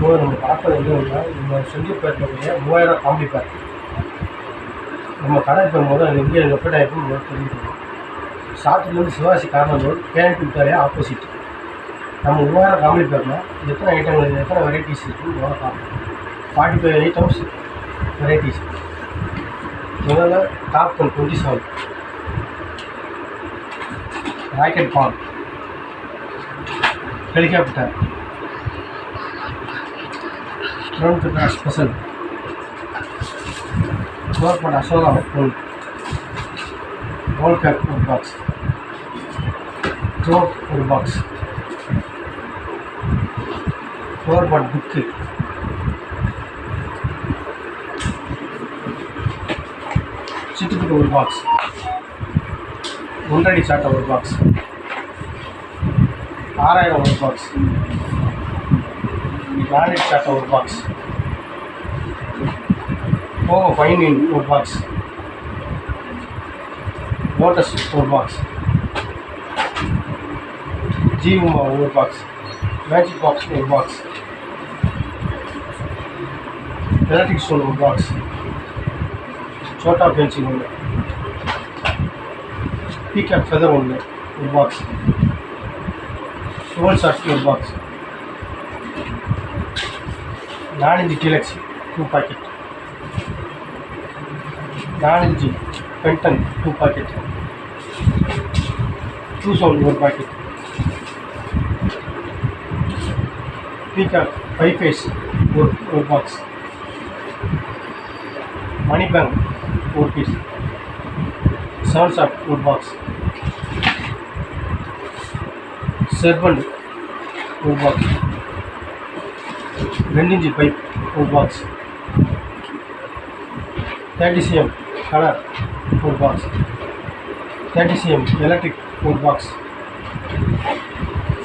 நம்ம பார்ப்பது என்னன்னா, நம்ம செஞ்சிப்பேட்டைய 3000 காமெடி பேக். நம்ம கடை போகும்போது அது எங்கே லொக்கேட் ஆகிருக்குன்னு தெரிஞ்சுக்கணும். சாத்தூர்லேருந்து சிவாஜி கார்னர் ரோடு கேஎன்டி விட்டாலே ஆப்போசிட். நம்ம 3000 காமெடி பேக்கில் எத்தனை ஐட்டங்கள் எத்தனை வெரைட்டிஸ் இருக்குன்னு பார்க்கலாம். 45 ஐட்டம்ஸ் வெரைட்டிஸ். முதல்ல டாப் 27 ராக்கெட் பால், ஹெலிகாப்டர், ड्रोन का स्पेशल फ्लोर पर अशोका फुल वॉल कैप और बॉक्स ड्रोप और बॉक्स फ्लोर पर बुक चित्रकूट और बॉक्स उंडड़ी चाट और बॉक्स 6000 और बॉक्स ग्रानेट चाट और बॉक्स ओहो फाइन इन और बॉक्स लोटस और बॉक्स जी उमा और बॉक्स मैजिक बॉक्स और बॉक्स इलेक्ट्रिक स्टोन और बॉक्स छोटा पेंसिल और पीकॉक फेदर और बॉक्स सोल शॉट और box 4 inch deluxe 2 packet 4 inch पेंटन 2 पैकेट 2 सोल 1 पैकेट पीकॉक 5 फेस और box money bank 4 piece 7 shot और बॉक्स सर्पंट और बॉक्स 2 इंच पाइप और बॉक्स 30 cm कलर और बॉक्स 30 cm इलेक्ट्रिक और बॉक्स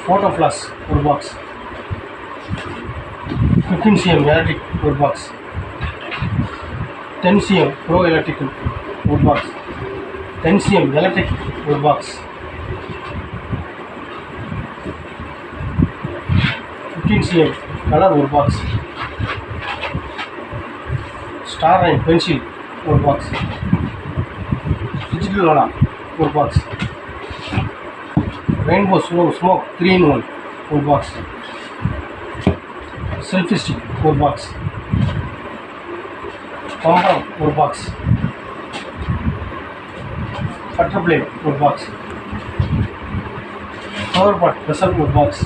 फोटो फ्लैश और बॉक्स 15 cm इलेक्ट्रिक और बॉक्स 10 cm प्रो इलेक्ट्रिक और बॉक्स 10 cm इलेक्ट्रिक और बॉक्स 15 cm कलर और बॉक्स स्टार लाइन पेंसिल और बॉक्स डिजिटल वाला और बॉक्स रेनबो स्मोक 3 in 1 और बॉक्स सेल्फी स्टिक और बॉक्स कॉम्बो और बॉक्स कटर ब्लेड और बॉक्स फ्लावर पॉट वेसल और बॉक्स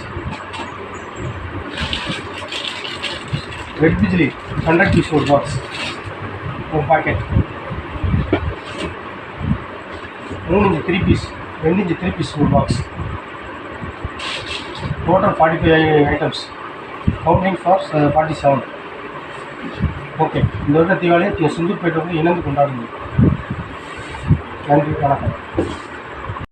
रेड बिजली 100 पीस और बॉक्स और packet 3 inch 3 piece 2 inch 3 piece और box total 45 items counting for 47 okay இந்த வருட தீபாவளி செந்தூர்பேட்டை இணைந்து கொண்டாடுங்கள். நன்றி, வணக்கம்.